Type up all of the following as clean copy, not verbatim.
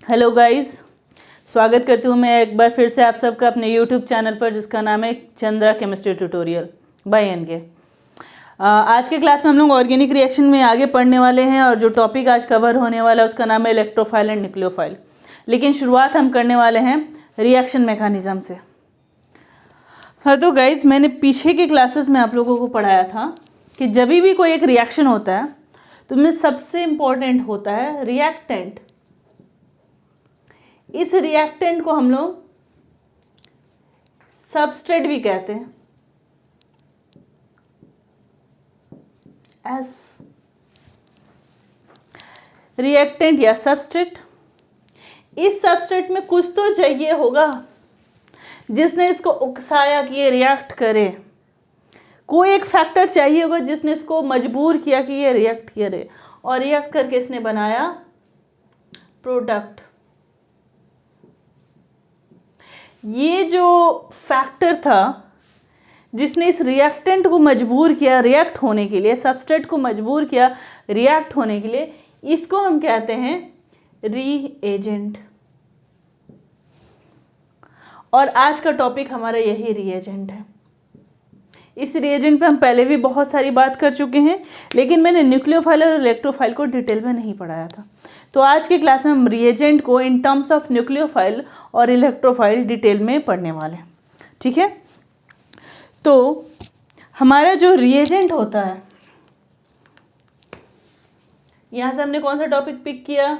Hello guys, स्वागत करती हूँ मैं एक बार फिर से आप सबका अपने यूट्यूब चैनल पर जिसका नाम है Chandra chemistry tutorial by NK. आज के क्लास में हम लोग ऑर्गेनिक रिएक्शन में आगे पढ़ने वाले हैं और जो टॉपिक आज कवर होने वाला है उसका नाम है इलेक्ट्रोफाइल एंड न्यूक्लियोफाइल। लेकिन शुरुआत हम करने वाले हैं रिएक्शन मैकेनिज्म से। हाँ तो गाइज, मैंने पीछे के क्लासेस में आप लोगों को पढ़ाया था कि जब भी कोई एक रिएक्शन होता है तो उनमें सबसे इम्पोर्टेंट होता है रिएक्टेंट। इस रिएक्टेंट को हम लोग सबस्ट्रेट भी कहते हैं, एस रिएक्टेंट या सबस्ट्रेट। इस सबस्ट्रेट में कुछ तो चाहिए होगा जिसने इसको उकसाया कि ये रिएक्ट करे। कोई एक फैक्टर चाहिए होगा जिसने इसको मजबूर किया कि ये रिएक्ट करे, और रिएक्ट करके इसने बनाया प्रोडक्ट। ये जो फैक्टर था जिसने इस रिएक्टेंट को मजबूर किया रिएक्ट होने के लिए, सबस्ट्रेट को मजबूर किया रिएक्ट होने के लिए, इसको हम कहते हैं रीएजेंट। और आज का टॉपिक हमारा यही रीएजेंट है। इस रिएजेंट पे हम पहले भी बहुत सारी बात कर चुके हैं, लेकिन मैंने न्यूक्लियोफाइल और इलेक्ट्रोफाइल को डिटेल में नहीं पढ़ाया था। तो आज के क्लास में हम रिएजेंट को इन टर्म्स ऑफ न्यूक्लियोफाइल और इलेक्ट्रोफाइल डिटेल में पढ़ने वाले हैं। ठीक है, तो हमारा जो रिएजेंट होता है, यहां से हमने कौन सा टॉपिक पिक किया?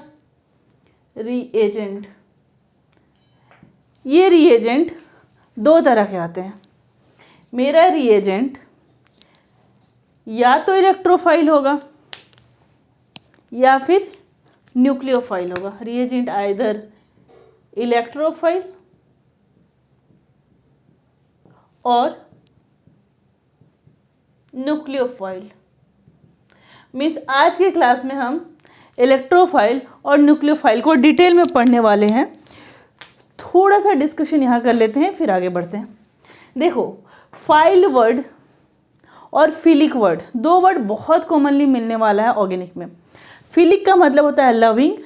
रिएजेंट। ये रिएजेंट दो तरह के आते हैं। मेरा रिएजेंट या तो इलेक्ट्रोफाइल होगा या फिर न्यूक्लियोफाइल होगा। रिएजेंट आइदर इलेक्ट्रोफाइल और न्यूक्लियोफाइल। मीन्स आज के क्लास में हम इलेक्ट्रोफाइल और न्यूक्लियोफाइल को डिटेल में पढ़ने वाले हैं। थोड़ा सा डिस्कशन यहाँ कर लेते हैं, फिर आगे बढ़ते हैं। देखो, फाइल वर्ड और फिलिक वर्ड, दो वर्ड बहुत कॉमनली मिलने वाला है ऑर्गेनिक में। फिलिक का मतलब होता है लविंग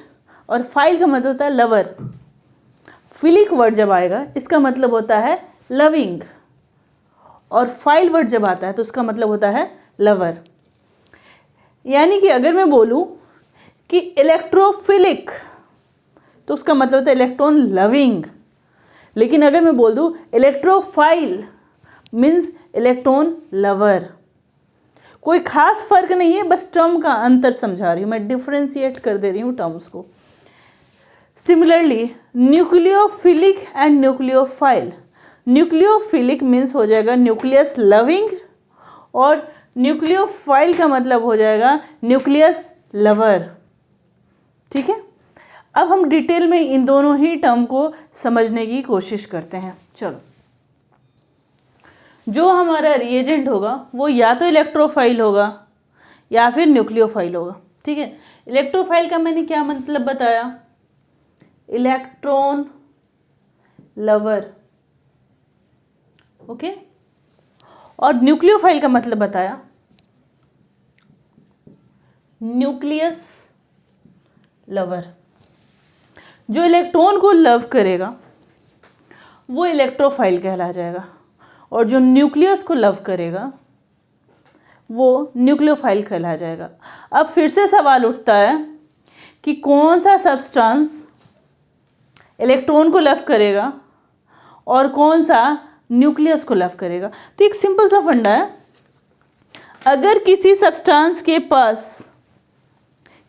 और फाइल का मतलब होता है लवर। फिलिक वर्ड जब आएगा इसका मतलब होता है लविंग, और फाइल वर्ड जब आता है तो उसका मतलब होता है लवर। यानी कि अगर मैं बोलूं कि इलेक्ट्रोफिलिक तो उसका मतलब होता है इलेक्ट्रॉन लविंग, लेकिन अगर मैं बोल दूं इलेक्ट्रोफाइल मीन्स इलेक्ट्रॉन लवर। कोई खास फर्क नहीं है, बस टर्म का अंतर समझा रही हूं मैं, डिफरेंशिएट कर दे रही हूं टर्म्स को। Similarly nucleophilic and nucleophile. Nucleophilic means हो जाएगा न्यूक्लियस लविंग, और न्यूक्लियोफाइल का मतलब हो जाएगा न्यूक्लियस लवर। ठीक है, अब हम डिटेल में इन दोनों ही टर्म को समझने की कोशिश करते हैं। चलो, जो हमारा रिएजेंट होगा वो या तो इलेक्ट्रोफाइल होगा या फिर न्यूक्लियोफाइल होगा। ठीक है, इलेक्ट्रोफाइल का मैंने क्या मतलब बताया? Electron lover. ओके, और न्यूक्लियोफाइल का मतलब बताया न्यूक्लियस लवर। जो इलेक्ट्रॉन को लव करेगा वो इलेक्ट्रोफाइल कहला जाएगा, और जो न्यूक्लियस को लव करेगा वो न्यूक्लियोफाइल कहला जाएगा। अब फिर से सवाल उठता है कि कौन सा सब्सटेंस इलेक्ट्रॉन को लव करेगा और कौन सा न्यूक्लियस को लव करेगा। तो एक सिंपल सा फंडा है, अगर किसी सब्सटेंस के पास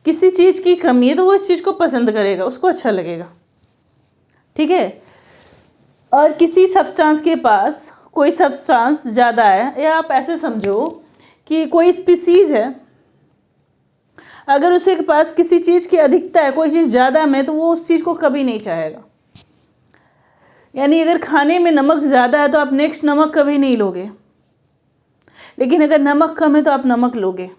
किसी चीज़ की कमी है तो वो इस चीज़ को पसंद करेगा, उसको अच्छा लगेगा। ठीक है, और किसी सब्सटेंस के पास कोई सब्सटेंस ज़्यादा है, या आप ऐसे समझो कि कोई स्पीसीज है, अगर उसके पास किसी चीज़ की अधिकता है, कोई चीज़ ज़्यादा में, तो वो उस चीज़ को कभी नहीं चाहेगा। यानी अगर खाने में नमक ज़्यादा है तो आप नेक्स्ट नमक कभी नहीं लोगे, लेकिन अगर नमक कम है तो आप नमक लोगे।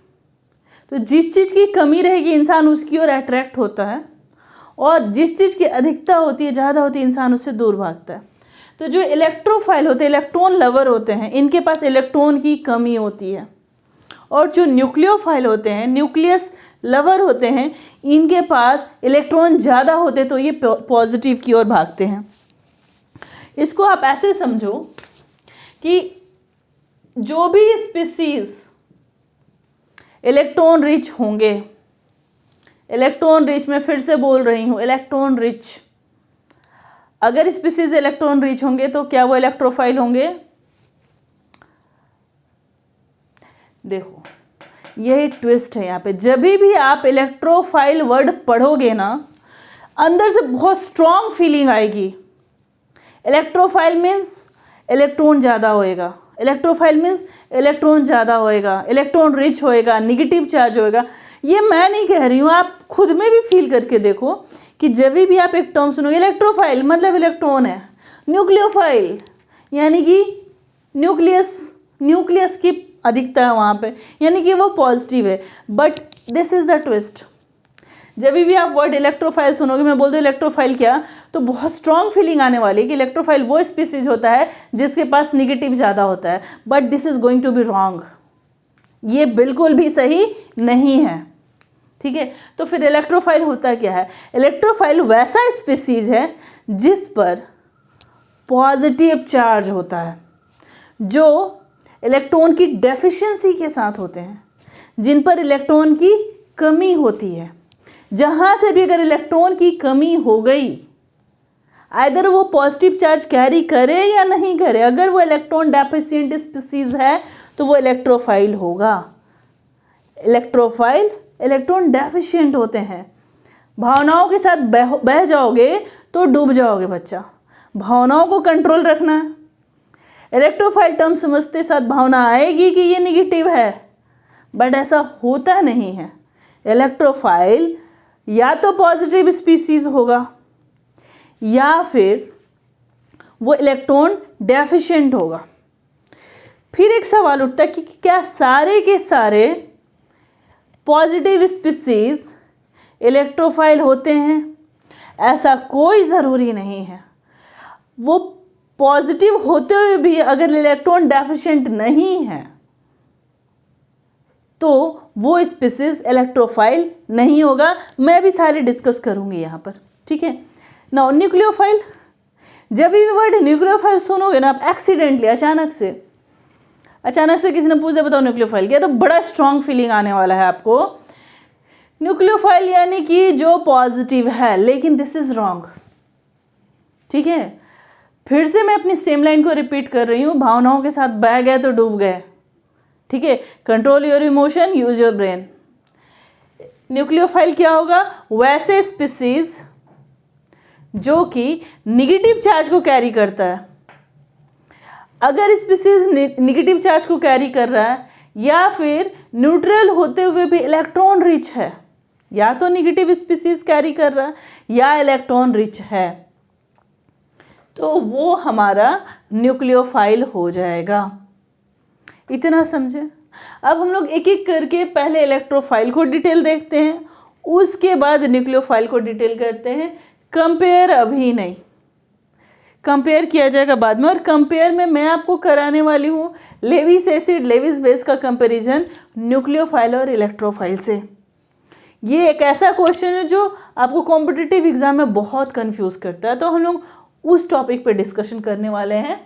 तो जिस चीज़ की कमी रहेगी इंसान उसकी ओर अट्रैक्ट होता है, और जिस चीज़ की अधिकता होती है, ज़्यादा होती है, इंसान उससे दूर भागता है। तो जो इलेक्ट्रोफाइल होते हैं, इलेक्ट्रॉन लवर होते हैं, इनके पास इलेक्ट्रॉन की कमी होती है, और जो न्यूक्लियोफाइल होते हैं, न्यूक्लियस लवर होते हैं, इनके पास इलेक्ट्रॉन ज़्यादा होते तो ये पॉजिटिव की ओर भागते हैं। इसको आप ऐसे समझो कि जो भी स्पीसीज इलेक्ट्रॉन रिच होंगे, इलेक्ट्रॉन रिच, मैं फिर से बोल रही हूँ, इलेक्ट्रॉन रिच, अगर स्पीसीज इलेक्ट्रॉन रिच होंगे तो क्या वो इलेक्ट्रोफाइल होंगे? देखो यही ट्विस्ट है यहाँ पे। जब भी आप इलेक्ट्रोफाइल वर्ड पढ़ोगे ना, अंदर से बहुत स्ट्रॉन्ग फीलिंग आएगी। इलेक्ट्रोफाइल मीन्स इलेक्ट्रॉन ज़्यादा होएगा, इलेक्ट्रोफाइल मीन्स इलेक्ट्रॉन ज़्यादा होएगा, इलेक्ट्रॉन रिच होएगा, निगेटिव चार्ज होएगा। ये मैं नहीं कह रही हूँ, आप खुद में भी फील करके देखो कि जब भी आप एक टर्म सुनोगे, इलेक्ट्रोफाइल मतलब इलेक्ट्रॉन है, न्यूक्लियोफाइल यानी कि न्यूक्लियस की अधिकता है वहाँ पे, यानी कि वो पॉजिटिव है। But this is the twist. जब भी आप वर्ड इलेक्ट्रोफाइल सुनोगे, मैं बोल दूँ इलेक्ट्रोफाइल क्या, तो बहुत स्ट्रॉन्ग फीलिंग आने वाली है कि इलेक्ट्रोफाइल वो स्पीसीज होता है जिसके पास निगेटिव ज़्यादा होता है। But this is going to be wrong, ये बिल्कुल भी सही नहीं है। ठीक है, तो फिर इलेक्ट्रोफाइल होता क्या है? इलेक्ट्रोफाइल वैसा स्पीसीज है जिस पर पॉजिटिव चार्ज होता है, जो इलेक्ट्रॉन की डेफिशिएंसी के साथ होते हैं, जिन पर इलेक्ट्रॉन की कमी होती है। जहाँ से भी अगर इलेक्ट्रॉन की कमी हो गई, आइदर वो पॉजिटिव चार्ज कैरी करे या नहीं करे, अगर वो इलेक्ट्रॉन डेफिशिएंट स्पीसीज है तो वो इलेक्ट्रोफाइल होगा। इलेक्ट्रोफाइल इलेक्ट्रॉन डेफिशिएंट होते हैं। भावनाओं के साथ बह जाओगे तो डूब जाओगे बच्चा, भावनाओं को कंट्रोल रखना है। इलेक्ट्रोफाइल टर्म समझते साथ भावना आएगी कि ये निगेटिव है, बट ऐसा होता नहीं है। इलेक्ट्रोफाइल या तो पॉजिटिव स्पीसीज होगा या फिर वो इलेक्ट्रॉन डेफिशिएंट होगा। फिर एक सवाल उठता है कि क्या सारे के सारे पॉजिटिव स्पीसीज इलेक्ट्रोफाइल होते हैं? ऐसा कोई ज़रूरी नहीं है। वो पॉजिटिव होते हुए भी अगर इलेक्ट्रॉन डेफिशिएंट नहीं है तो वो स्पीसीज इलेक्ट्रोफाइल नहीं होगा। मैं भी सारे डिस्कस करूंगी यहाँ पर, ठीक है। नाउ न्यूक्लियोफाइल, जब भी वर्ड न्यूक्लियोफाइल सुनोगे ना आप, एक्सीडेंटली अचानक से किसी ने पूछा बताओ न्यूक्लियोफाइल क्या, तो बड़ा स्ट्रॉन्ग फीलिंग आने वाला है आपको। न्यूक्लियोफाइल यानी कि जो पॉजिटिव है, लेकिन दिस इज रॉन्ग। ठीक है, फिर से मैं अपनी सेम लाइन को रिपीट कर रही हूँ, भावनाओं के साथ बह गए तो डूब गए। ठीक है, control your emotion, use your brain. Nucleophile क्या होगा? वैसे स्पीसीज जो कि निगेटिव चार्ज को कैरी करता है। अगर स्पीसीज निगेटिव चार्ज को कैरी कर रहा है या फिर न्यूट्रल होते हुए भी इलेक्ट्रॉन रिच है, या तो निगेटिव स्पीसीज कैरी कर रहा है या इलेक्ट्रॉन रिच है, तो वो हमारा न्यूक्लियोफाइल हो जाएगा। इतना समझे? अब हम लोग एक एक करके पहले इलेक्ट्रोफाइल को डिटेल देखते हैं, उसके बाद न्यूक्लियोफाइल को डिटेल करते हैं। कंपेयर अभी नहीं, कंपेयर किया जाएगा बाद में। और कंपेयर में मैं आपको कराने वाली हूँ लेविस एसिड लेविस बेस का कंपैरिजन न्यूक्लियोफाइल और इलेक्ट्रोफाइल से। ये एक ऐसा क्वेश्चन है जो आपको कॉम्पिटिटिव एग्जाम में बहुत कंफ्यूज करता है, तो हम लोग उस टॉपिक पे डिस्कशन करने वाले हैं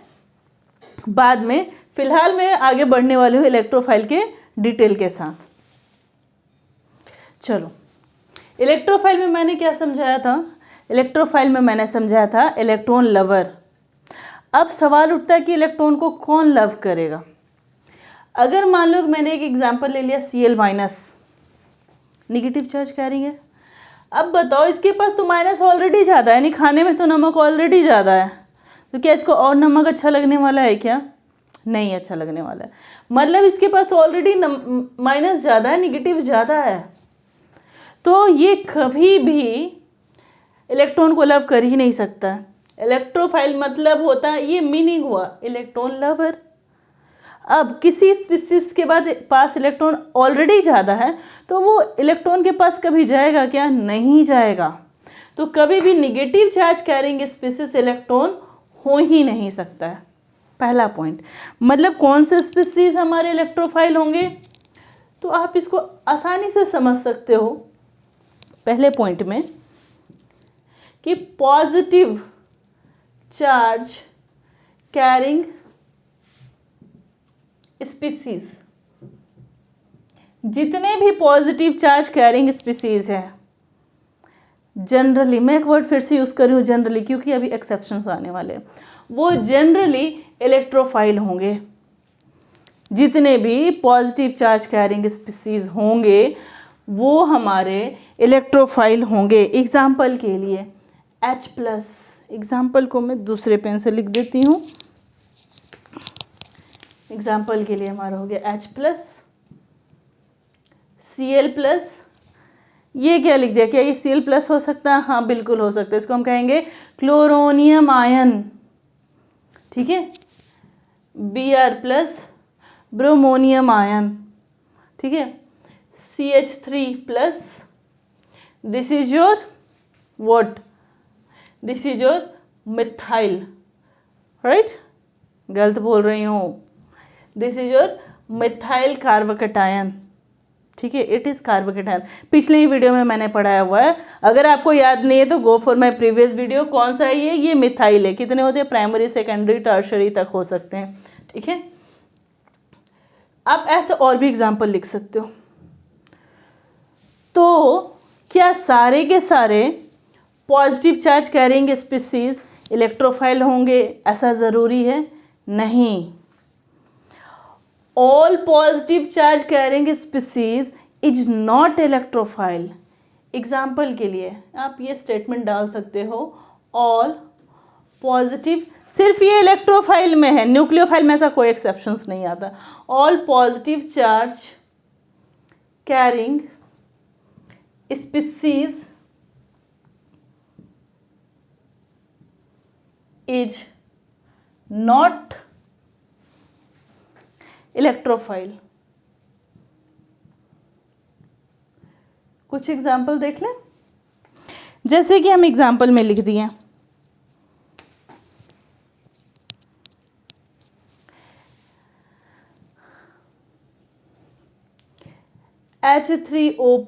बाद में। फिलहाल मैं आगे बढ़ने वाली हूँ इलेक्ट्रोफाइल के डिटेल के साथ। चलो, इलेक्ट्रोफाइल में मैंने क्या समझाया था? इलेक्ट्रोफाइल में मैंने समझाया था इलेक्ट्रॉन लवर। अब सवाल उठता है कि इलेक्ट्रॉन को कौन लव करेगा? अगर मान लो मैंने एक एग्जांपल ले लिया, Cl- निगेटिव चार्ज कैरिंग है। अब बताओ, इसके पास तो माइनस ऑलरेडी ज़्यादा है, यानी खाने में तो नमक ऑलरेडी ज़्यादा है, तो क्या इसको और नमक अच्छा लगने वाला है क्या? नहीं अच्छा लगने वाला है। मतलब इसके पास तो ऑलरेडी माइनस ज़्यादा है, निगेटिव ज़्यादा है, तो ये कभी भी इलेक्ट्रॉन को लव कर ही नहीं सकता है। इलेक्ट्रोफाइल मतलब होता है, ये मीनिंग हुआ इलेक्ट्रॉन लवर। अब किसी स्पीसीज के बाद पास इलेक्ट्रॉन ऑलरेडी ज़्यादा है, तो वो इलेक्ट्रॉन के पास कभी जाएगा क्या? नहीं जाएगा। तो कभी भी negative charge carrying species electron हो ही नहीं सकता है। पहला पॉइंट, मतलब कौन से स्पीसीज हमारे इलेक्ट्रोफाइल होंगे? तो आप इसको आसानी से समझ सकते हो पहले पॉइंट में कि पॉजिटिव चार्ज कैरिंग स्पीसीज, जितने भी पॉजिटिव चार्ज कैरिंग स्पीसीज है, जनरली, मैं एक वर्ड फिर से यूज कर रही हूँ जनरली क्योंकि अभी एक्सेप्शंस आने वाले हैं, वो जनरली इलेक्ट्रोफाइल होंगे। जितने भी पॉजिटिव चार्ज कैरिंग स्पीसीज होंगे वो हमारे इलेक्ट्रोफाइल होंगे। एग्जाम्पल के लिए H+, एग्जाम्पल को मैं दूसरे पेन से लिख देती हूँ। एग्जाम्पल के लिए हमारा हो गया H+, Cl+, ये क्या लिख दिया, क्या ये Cl+ हो सकता है? हाँ बिल्कुल हो सकता है, इसको हम कहेंगे क्लोरोनियम आयन, ठीक है। Br+, ब्रोमोनियम आयन, ठीक है। CH3+, this is your what, this is your methyl, right, गलत बोल रही हूँ, this is your methyl carbocation, ठीक है, इट इज कार्बोकेटायन। पिछले ही वीडियो में मैंने पढ़ाया हुआ है, अगर आपको याद नहीं है तो go for my previous video. कौन सा है ये मिथाइल है। कितने होते हैं? प्राइमरी, सेकेंडरी, टर्शरी तक हो सकते हैं, ठीक है। आप ऐसे और भी एग्जाम्पल लिख सकते हो। तो क्या सारे के सारे positive charge carrying species electrophile होंगे, ऐसा ज़रूरी है? नहीं। All positive charge carrying species is not electrophile. Example के लिए आप ये स्टेटमेंट डाल सकते हो, ऑल पॉजिटिव, सिर्फ ये इलेक्ट्रोफाइल में है, न्यूक्लियोफाइल में ऐसा कोई एक्सेप्शंस नहीं आता। All positive charge carrying species is not electrophile. कुछ एग्जाम्पल देख लें, जैसे कि हम एग्जाम्पल में लिख दिए H3O+,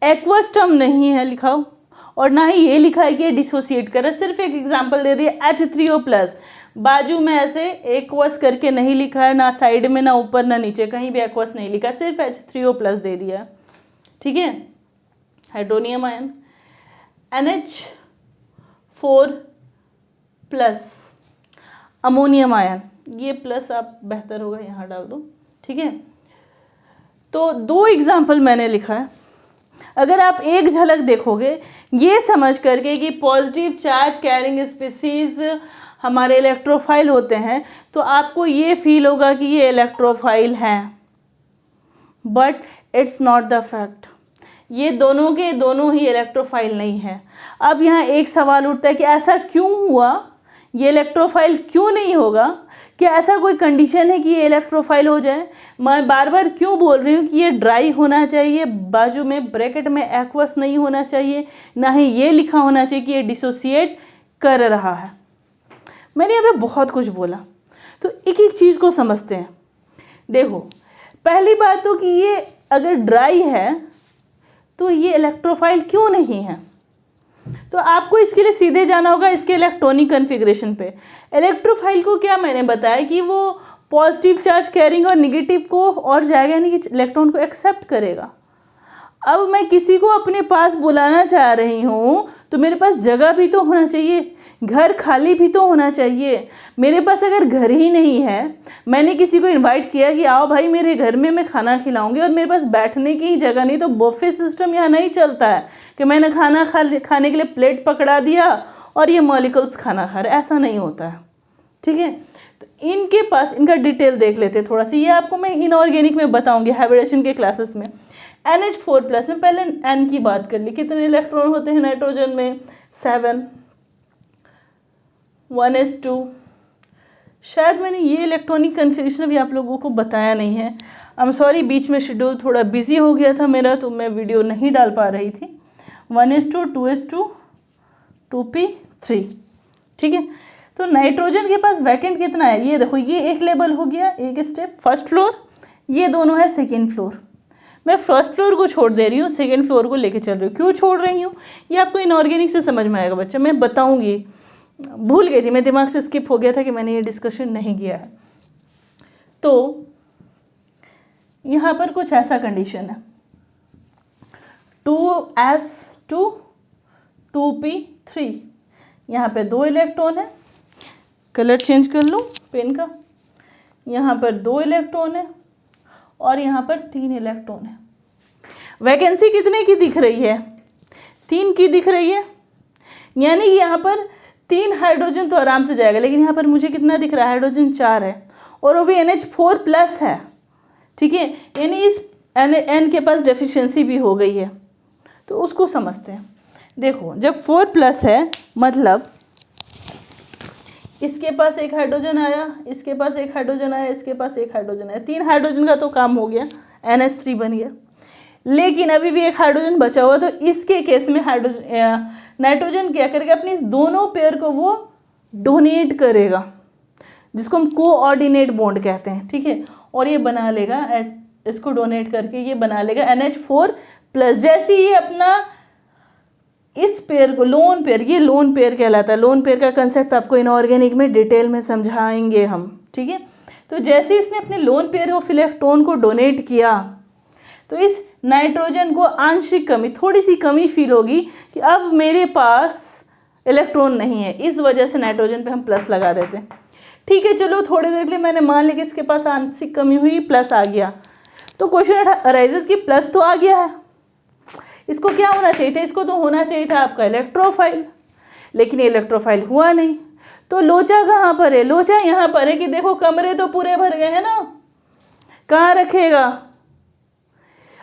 एक्वस टर्म नहीं है लिखा हो, और ना ही ये लिखा है कि ये डिसोसिएट कर रहा है, सिर्फ एक एग्जाम्पल दे दिया H3O+, बाजू में ऐसे एक्वस करके नहीं लिखा है, ना साइड में, ना ऊपर, ना नीचे, कहीं भी एक्वस नहीं लिखा, सिर्फ H3O+ दे दिया, ठीक है। Hydronium ion NH4+, ammonium ion, ये प्लस आप बेहतर होगा यहाँ डाल दो, ठीक है। तो दो एग्जाम्पल मैंने लिखा है। अगर आप एक झलक देखोगे ये समझ करके कि पॉजिटिव चार्ज कैरिंग स्पीसीज हमारे इलेक्ट्रोफाइल होते हैं, तो आपको ये फील होगा कि ये इलेक्ट्रोफाइल हैं, but it's not the fact. ये दोनों के दोनों ही इलेक्ट्रोफाइल नहीं है। अब यहाँ एक सवाल उठता है कि ऐसा क्यों हुआ, ये इलेक्ट्रोफाइल क्यों नहीं होगा? क्या ऐसा कोई कंडीशन है कि ये इलेक्ट्रोफाइल हो जाए? मैं बार बार क्यों बोल रही हूँ कि ये ड्राई होना चाहिए, बाजू में ब्रैकेट में एक्वस नहीं होना चाहिए, ना ही ये लिखा होना चाहिए कि ये डिसोसिएट कर रहा है। मैंने यहाँ पे बहुत कुछ बोला, तो एक एक चीज़ को समझते हैं। देखो, पहली बात तो कि ये अगर ड्राई है तो ये इलेक्ट्रोफाइल क्यों नहीं है? तो आपको इसके लिए सीधे जाना होगा इसके इलेक्ट्रॉनिक कन्फिग्रेशन पे। इलेक्ट्रोफाइल को क्या मैंने बताया कि वो पॉजिटिव चार्ज कैरिंग और निगेटिव को और जाएगा, यानी कि इलेक्ट्रॉन को एक्सेप्ट करेगा। अब मैं किसी को अपने पास बुलाना चाह रही हूँ तो मेरे पास जगह भी तो होना चाहिए, घर खाली भी तो होना चाहिए। मेरे पास अगर घर ही नहीं है, मैंने किसी को इनवाइट किया कि आओ भाई मेरे घर में मैं खाना खिलाऊंगी, और मेरे पास बैठने की ही जगह नहीं, तो बफे सिस्टम यहाँ नहीं चलता है कि मैंने खाना खाने के लिए प्लेट पकड़ा दिया और ये मॉलिक्यूल्स खाना खा रहे, ऐसा नहीं होता है, ठीक है। तो इनके पास, इनका डिटेल देख लेते हैं थोड़ा सा, ये आपको मैं इनऑर्गेनिक में बताऊंगी हाइब्रिडेशन के क्लासेस में। NH4+ में पहले N की बात कर ली, कितने इलेक्ट्रॉन होते हैं नाइट्रोजन में? 7, 1s2। शायद मैंने ये इलेक्ट्रॉनिक कन्फिग्रेशन भी आप लोगों को बताया नहीं है, आई एम सॉरी, बीच में शेड्यूल थोड़ा बिजी हो गया था मेरा, तो मैं वीडियो नहीं डाल पा रही थी। 1s2, 2s2, 2p3, ठीक है। तो नाइट्रोजन के पास वैकेंट कितना है, ये देखो, ये एक लेवल हो गया, एक स्टेप फर्स्ट फ्लोर, ये दोनों है सेकेंड फ्लोर। मैं फर्स्ट फ्लोर को छोड़ दे रही हूँ, सेकेंड फ्लोर को लेके चल रही हूँ। क्यों छोड़ रही हूँ, ये आपको इनऑर्गेनिक से समझ में आएगा बच्चा, मैं बताऊंगी। भूल गई थी, मैं दिमाग से स्किप हो गया था कि मैंने ये डिस्कशन नहीं किया है। तो यहाँ पर कुछ ऐसा कंडीशन है, 2s2 2p3, यहाँ पे 2 इलेक्ट्रॉन है, कलर चेंज कर लूँ पेन का, यहाँ पर 2 इलेक्ट्रॉन है और यहाँ पर 3 इलेक्ट्रॉन है। वैकेंसी कितने की दिख रही है, 3 की दिख रही है, यानी कि यहाँ पर 3 हाइड्रोजन तो आराम से जाएगा, लेकिन यहाँ पर मुझे कितना दिख रहा है, हाइड्रोजन 4 है और वो भी NH4+ है, ठीक है, यानी इस N के पास डेफिशिएंसी भी हो गई है। तो उसको समझते हैं। देखो, जब 4+ है मतलब इसके पास एक हाइड्रोजन आया, इसके पास एक हाइड्रोजन आया, इसके पास एक हाइड्रोजन आया, 3 हाइड्रोजन का तो काम हो गया, NH3 बन गया। लेकिन अभी भी एक हाइड्रोजन बचा हुआ, तो इसके केस में नाइट्रोजन क्या करेगा, अपनी इस दोनों पेयर को वो डोनेट करेगा, जिसको हम कोऑर्डिनेट बॉन्ड कहते हैं, ठीक है, और ये बना लेगा, इसको डोनेट करके ये बना लेगा NH4+। जैसे ये अपना इस पेयर को, लोन पेयर, ये लोन पेयर कहलाता है। लोन पेयर का कंसेप्ट आपको इनऑर्गेनिक में डिटेल में समझाएंगे हम, ठीक है। तो जैसे इसने अपने लोन पेयर ऑफ इलेक्ट्रॉन को डोनेट किया, तो इस नाइट्रोजन को आंशिक कमी, थोड़ी सी कमी फील होगी कि अब मेरे पास इलेक्ट्रॉन नहीं है, इस वजह से नाइट्रोजन पे हम प्लस लगा देते हैं। ठीक है, चलो थोड़ी देर के लिए मैंने मान लिया कि इसके पास आंशिक कमी हुई, प्लस आ गया, तो क्वेश्चन अराइजेस कि प्लस तो आ गया है, इसको क्या होना चाहिए था, इसको तो होना चाहिए था आपका इलेक्ट्रोफाइल, लेकिन ये इलेक्ट्रोफाइल हुआ नहीं। तो लोचा कहाँ पर है, लोचा यहाँ पर है कि देखो कमरे तो पूरे भर गए हैं ना, कहाँ रखेगा,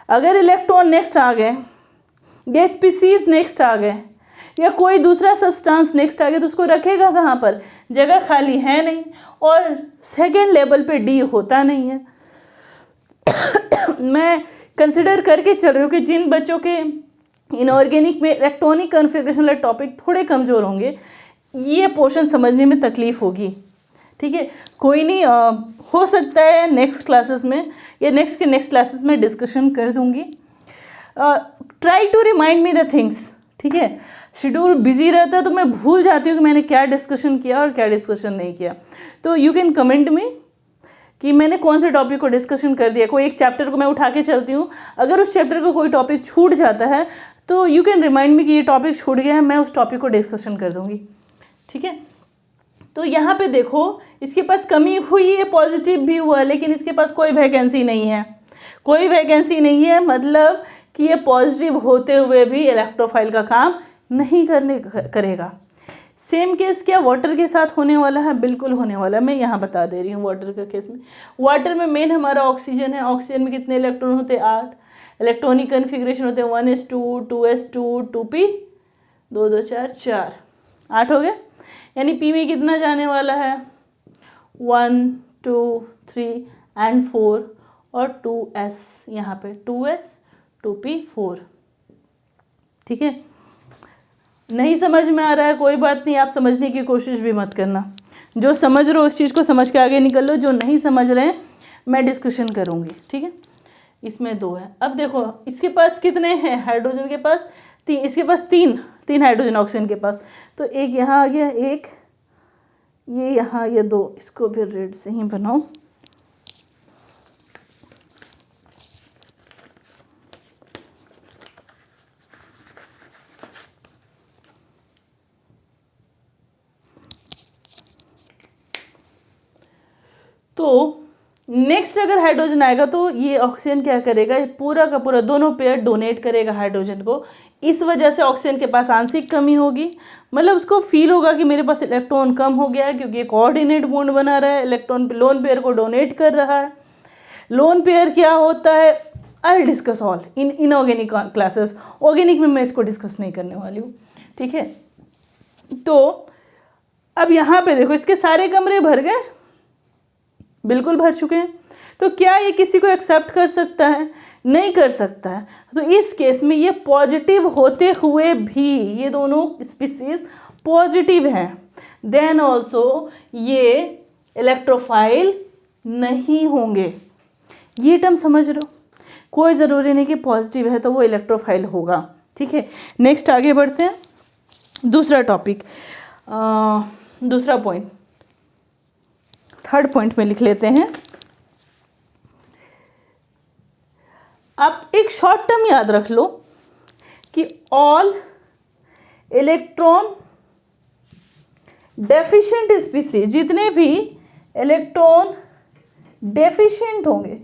अगर इलेक्ट्रॉन नेक्स्ट आ गए, ये स्पीसीज नेक्स्ट आ गए, या कोई दूसरा सब्सटेंस नेक्स्ट आ गया, तो उसको रखेगा कहाँ पर, जगह खाली है नहीं, और सेकेंड लेवल पे डी होता नहीं है। मैं कंसिडर करके चल रही हूँ कि जिन बच्चों के इनऑर्गेनिक में इलेक्ट्रॉनिक कॉन्फ़िगरेशन वाले टॉपिक थोड़े कमज़ोर होंगे, ये पोर्शन समझने में तकलीफ होगी, ठीक है। कोई नहीं, हो सकता है नेक्स्ट क्लासेस में या नेक्स्ट क्लासेस में डिस्कशन कर दूंगी। Try to remind me the things, ठीक है। शेड्यूल बिजी रहता है तो मैं भूल जाती हूँ कि मैंने क्या डिस्कशन किया और क्या डिस्कशन नहीं किया। तो यू कैन कमेंट मी कि मैंने कौन से टॉपिक को डिस्कशन कर दिया। कोई एक चैप्टर को मैं उठा के चलती हूँ, अगर उस चैप्टर का कोई टॉपिक छूट जाता है तो यू कैन रिमाइंड मी कि ये टॉपिक छूट गया है, मैं उस टॉपिक को डिस्कशन कर दूँगी, ठीक है। तो यहाँ पे देखो, इसके पास कमी हुई है, पॉजिटिव भी हुआ, लेकिन इसके पास कोई वैकेंसी नहीं है, कोई वैकेंसी नहीं है, मतलब कि ये पॉजिटिव होते हुए भी इलेक्ट्रोफाइल का काम नहीं करेगा। सेम केस क्या वाटर के साथ होने वाला है, बिल्कुल होने वाला है, मैं यहाँ बता दे रही हूँ। वाटर के केस में, वाटर में मेन हमारा ऑक्सीजन है, ऑक्सीजन में कितने इलेक्ट्रॉन होते हैं, 8 इलेक्ट्रॉनिक कन्फिग्रेशन होते हैं, 1s2 2s2 2p 2 2 4 4, 8 हो गया। यानी पी में कितना जाने वाला है, 1 2 3 एंड 4 और 2s, यहाँ पे 2s 2p 4, ठीक है। नहीं समझ में आ रहा है, कोई बात नहीं, आप समझने की कोशिश भी मत करना, जो समझ रहे हो उस चीज़ को समझ के आगे निकल लो, जो नहीं समझ रहे हैं मैं डिस्कशन करूँगी, ठीक है। इसमें 2 है। अब देखो इसके पास कितने हैं, हाइड्रोजन के पास 3, इसके पास 3 हाइड्रोजन, ऑक्सीजन के पास, तो एक यहाँ आ गया, एक ये यहाँ, ये 2, इसको भी रेड से ही बनाओ। तो नेक्स्ट अगर हाइड्रोजन आएगा तो ये ऑक्सीजन क्या करेगा, पूरा का पूरा दोनों पेयर डोनेट करेगा हाइड्रोजन को, इस वजह से ऑक्सीजन के पास आंशिक कमी होगी, मतलब उसको फील होगा कि मेरे पास इलेक्ट्रॉन कम हो गया है, क्योंकि ये कोऑर्डिनेट बॉन्ड बना रहा है, इलेक्ट्रॉन लोन पेयर को डोनेट कर रहा है। लोन पेयर क्या होता है, I will discuss all in inorganic classes, organic में मैं इसको डिस्कस नहीं करने वाली हूँ, ठीक है। तो अब यहाँ पे देखो, इसके सारे कमरे भर गए, बिल्कुल भर चुके हैं, तो क्या ये किसी को एक्सेप्ट कर सकता है, नहीं कर सकता है। तो इस केस में ये पॉजिटिव होते हुए भी, ये दोनों स्पीसीज पॉजिटिव हैं, देन ऑल्सो ये इलेक्ट्रोफाइल नहीं होंगे। ये टर्म समझ रहे हो? कोई ज़रूरी नहीं कि पॉजिटिव है तो वो इलेक्ट्रोफाइल होगा। ठीक है, नेक्स्ट आगे बढ़ते हैं। दूसरा टॉपिक, दूसरा पॉइंट, थर्ड पॉइंट में लिख लेते हैं। आप एक शॉर्ट टर्म याद रख लो कि ऑल इलेक्ट्रॉन डेफिशिएंट स्पीसीज, जितने भी इलेक्ट्रॉन डेफिशिएंट होंगे,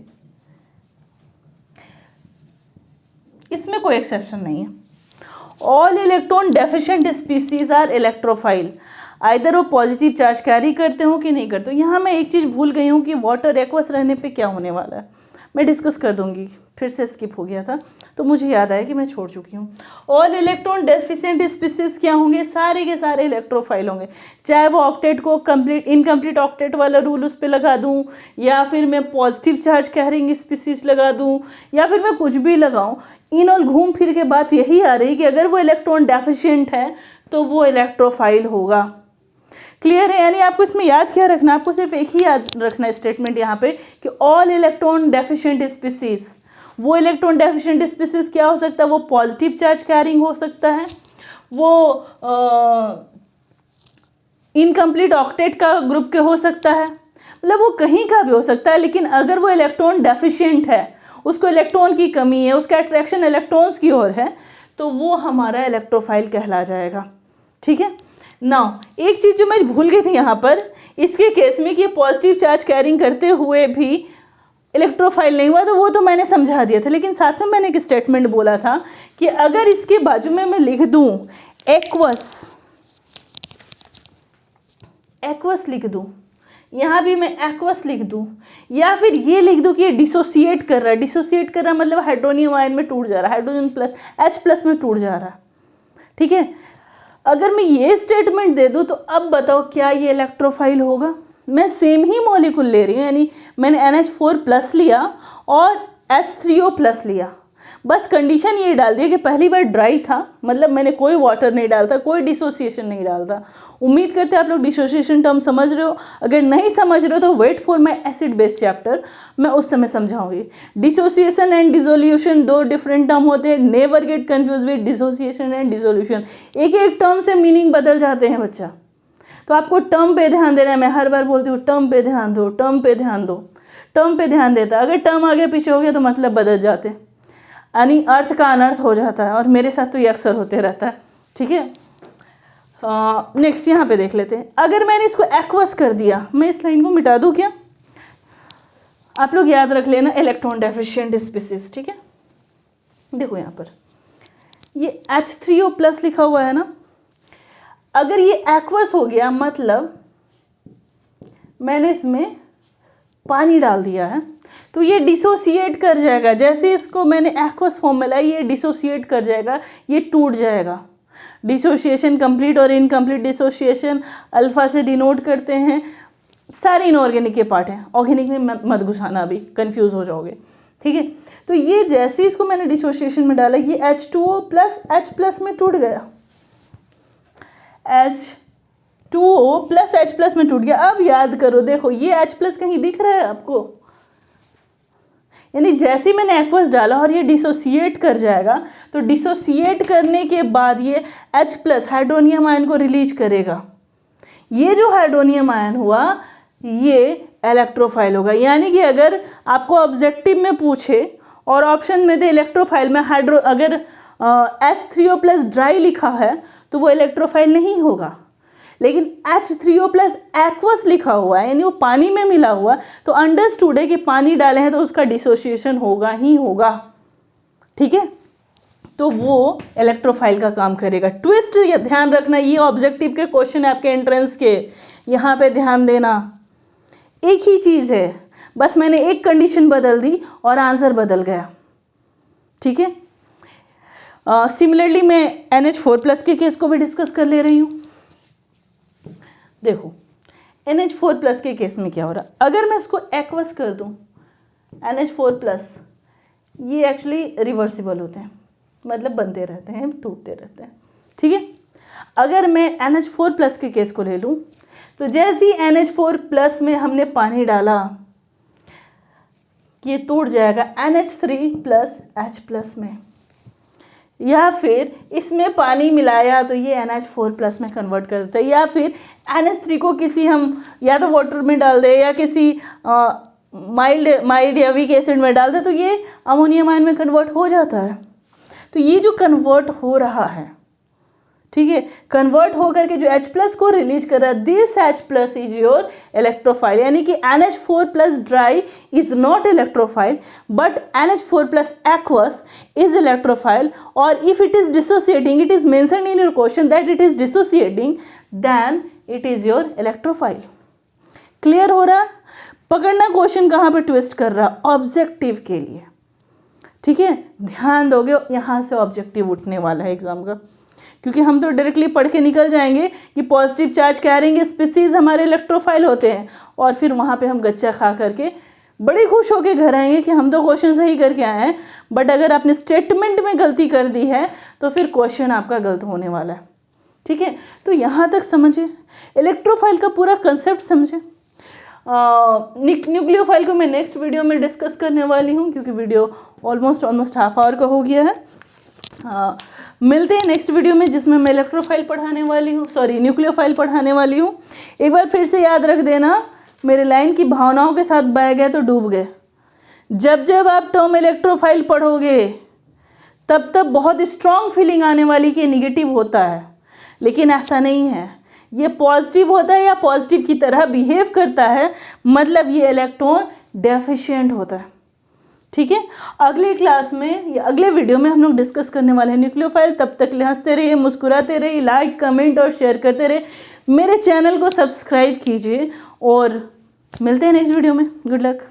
इसमें कोई एक्सेप्शन नहीं है, all electron deficient species are electrophile. Either वो पॉजिटिव चार्ज कैरी करते हो कि नहीं करते हो। यहाँ मैं एक चीज़ भूल गई हूँ कि वाटर एक्वस रहने पे क्या होने वाला है, मैं डिस्कस कर दूंगी, फिर से स्किप हो गया था तो मुझे याद आया कि मैं छोड़ चुकी हूँ। ऑल इलेक्ट्रॉन डेफिशिएंट स्पीसीज क्या होंगे? सारे के सारे इलेक्ट्रोफाइल होंगे। चाहे वो ऑक्टेट को कंप्लीट इनकम्प्लीट ऑक्टेट वाला रूल उस पर लगा दूँ, या फिर मैं पॉजिटिव चार्ज कैरिंग स्पीसीज लगा दूँ, या फिर मैं कुछ भी लगाऊँ, इन और घूम फिर के बात यही आ रही कि अगर वो इलेक्ट्रॉन डेफिशिएंट है तो वो इलेक्ट्रोफाइल होगा। क्लियर है? यानी आपको इसमें याद क्या रखना, आपको सिर्फ एक ही याद रखना स्टेटमेंट यहाँ पे कि ऑल इलेक्ट्रॉन डेफिशिएंट स्पीसीज, वो इलेक्ट्रॉन डेफिशिएंट स्पीसीज क्या हो सकता है? वो पॉजिटिव चार्ज कैरिंग हो सकता है, वो इनकम्प्लीट ऑक्टेट का ग्रुप के हो सकता है, मतलब वो कहीं का भी हो सकता है, लेकिन अगर वो इलेक्ट्रॉन डेफिशिएंट है, उसको इलेक्ट्रॉन की कमी है, उसका अट्रैक्शन इलेक्ट्रॉन्स की ओर है, तो वो हमारा इलेक्ट्रोफाइल कहला जाएगा। ठीक है ना? एक चीज़ जो मैं भूल गई थी यहाँ पर, इसके केस में कि पॉजिटिव चार्ज कैरिंग करते हुए भी इलेक्ट्रोफाइल नहीं हुआ, तो वो तो मैंने समझा दिया था, लेकिन साथ में मैंने एक स्टेटमेंट बोला था कि अगर इसके बाजू में मैं लिख दूँ एक्वस, एक्वस लिख दूँ, यहाँ भी मैं एक्वस लिख दूँ, या फिर ये लिख दूँ कि ये डिसोसिएट कर रहा है। डिसोसिएट कर रहा है मतलब हाइड्रोनियम आयन में टूट जा रहा है, हाइड्रोजन प्लस H+ में टूट जा रहा है। ठीक है, अगर मैं ये स्टेटमेंट दे दूँ तो अब बताओ क्या ये इलेक्ट्रोफाइल होगा? मैं सेम ही मॉलिक्यूल ले रही हूँ, यानी मैंने NH4+ लिया और H3O+ लिया, बस कंडीशन ये डाल दिया कि पहली बार ड्राई था, मतलब मैंने कोई वाटर नहीं डालता, कोई डिसोसिएशन नहीं डालता। उम्मीद करते हैं आप लोग डिसोसिएशन टर्म समझ रहे हो। अगर नहीं समझ रहे हो तो wait for my acid base chapter, मैं उस समय समझाऊंगी। डिसोसिएशन एंड डिसोल्यूशन दो डिफरेंट टर्म होते हैं, never get confuse with dissociation and dissolution. एक एक टर्म से मीनिंग बदल जाते हैं बच्चा, तो आपको टर्म पे ध्यान देना है। मैं हर बार बोलती हूँ टर्म पे ध्यान दो, टर्म पे ध्यान दो, टर्म पे ध्यान देता। अगर टर्म आगे पीछे हो गया तो मतलब बदल जाते, यानी अर्थ का अनर्थ हो जाता है, और मेरे साथ तो ये अक्सर होते रहता है। ठीक है, नेक्स्ट यहाँ पे देख लेते हैं। अगर मैंने इसको एक्वस कर दिया, मैं इस लाइन को मिटा दूँ क्या? आप लोग याद रख लेना इलेक्ट्रॉन डेफिशिएंट स्पीसीज। ठीक है, देखो यहाँ पर ये H3O+ लिखा हुआ है ना, अगर ये एक्वस हो गया मतलब मैंने इसमें पानी डाल दिया है, तो ये डिसोसिएट कर जाएगा। जैसे इसको मैंने एक्वस फॉर्म में लाया, ये डिसोसिएट कर जाएगा, ये टूट जाएगा। डिसोसिएशन कंप्लीट और इनकम्प्लीट डिसोसिएशन अल्फा से डिनोट करते हैं। सारे इनऑर्गेनिक के पार्ट हैं, ऑर्गेनिक में मत घुसाना, अभी कंफ्यूज हो जाओगे। ठीक है, तो ये जैसे इसको मैंने डिसोसिएशन में डाला, ये H2O+ H+ में टूट गया, H2O+ H+ में टूट गया। अब याद करो, देखो ये H+ कहीं दिख रहा है आपको? यानी जैसे ही मैंने एक्वस डाला और ये डिसोसिएट कर जाएगा, तो डिसोसिएट करने के बाद ये H+ हाइड्रोनियम आयन को रिलीज करेगा। ये जो हाइड्रोनियम आयन हुआ ये इलेक्ट्रोफाइल होगा। यानी कि अगर आपको ऑब्जेक्टिव में पूछे और ऑप्शन में दे इलेक्ट्रोफाइल में अगर H3O+ ड्राई लिखा है तो वो इलेक्ट्रोफाइल नहीं होगा, लेकिन H3O+ एक्वस लिखा हुआ है, यानी वो पानी में मिला हुआ, तो अंडरस्टूड है कि पानी डाले हैं तो उसका डिसोसिएशन होगा ही होगा। ठीक है, तो वो इलेक्ट्रोफाइल का काम करेगा। ट्विस्ट ये ध्यान रखना, ये ऑब्जेक्टिव के क्वेश्चन है आपके एंट्रेंस के, यहाँ पे ध्यान देना। एक ही चीज़ है, बस मैंने एक कंडीशन बदल दी और आंसर बदल गया। ठीक है, सिमिलरली मैं NH4+ के केस को भी डिस्कस कर ले रही हूँ। देखो NH4+ के केस में क्या हो रहा है, अगर मैं इसको एक्वस कर दूं NH4+, ये एक्चुअली रिवर्सिबल होते हैं, मतलब बनते रहते हैं, टूटते रहते हैं। ठीक है, अगर मैं NH4+ के केस को ले लूं तो जैसे ही NH4 प्लस में हमने पानी डाला, ये टूट जाएगा NH3 प्लस H प्लस में, या फिर इसमें पानी मिलाया तो ये NH4 प्लस में कन्वर्ट कर देता है, या फिर NH3 को किसी हम या तो वाटर में डाल दे या किसी माइल्ड या वीक एसिड में डाल दे तो ये अमोनियम आयन में कन्वर्ट हो जाता है। तो ये जो कन्वर्ट हो रहा है, ठीक है, कन्वर्ट होकर के जो H प्लस को रिलीज कर रहा है, this H plus is your electrophile, यानी कि NH4 plus dry is not electrophile but NH4 plus aqueous is electrophile, और if it is dissociating, it is mentioned in your question that it is dissociating, then it is your electrophile. Clear हो रहा? पकड़ना question कहाँ पे twist कर रहा, objective के लिए, ठीक है, ध्यान दोगे, यहाँ से ऑब्जेक्टिव उठने वाला है एग्जाम का, क्योंकि हम तो डायरेक्टली पढ़ के निकल जाएंगे कि पॉजिटिव चार्ज कैरिंग स्पीसीज हमारे इलेक्ट्रोफाइल होते हैं, और फिर वहाँ पे हम गच्चा खा करके बड़े खुश होके घर आएंगे कि हम तो क्वेश्चन सही करके आए हैं, बट अगर आपने स्टेटमेंट में गलती कर दी है तो फिर क्वेश्चन आपका गलत होने वाला है, ठीक है। तो यहाँ तक समझे, इलेक्ट्रोफाइल का पूरा कंसेप्ट समझे। न्यूक्लियोफाइल को मैं नेक्स्ट वीडियो में डिस्कस करने वाली हूँ, क्योंकि वीडियो ऑलमोस्ट हाफ आवर का हो गया है। मिलते हैं नेक्स्ट वीडियो में, जिसमें मैं इलेक्ट्रोफाइल पढ़ाने वाली हूँ, सॉरी न्यूक्लियोफाइल पढ़ाने वाली हूँ। एक बार फिर से याद रख देना, मेरे लाइन की भावनाओं के साथ बह गए तो डूब गए। जब जब आप टर्म इलेक्ट्रोफाइल पढ़ोगे तब तब बहुत स्ट्रॉन्ग फीलिंग आने वाली कि निगेटिव होता है, लेकिन ऐसा नहीं है, ये पॉजिटिव होता है या पॉजिटिव की तरह बिहेव करता है, मतलब ये इलेक्ट्रॉन डेफिशिएंट होता है, ठीक है। अगले क्लास में या अगले वीडियो में हम लोग डिस्कस करने वाले हैं न्यूक्लियोफाइल। तब तक हंसते रहिए, मुस्कुराते रहिए, लाइक कमेंट और शेयर करते रहिए, मेरे चैनल को सब्सक्राइब कीजिए, और मिलते हैं नेक्स्ट वीडियो में। Good luck.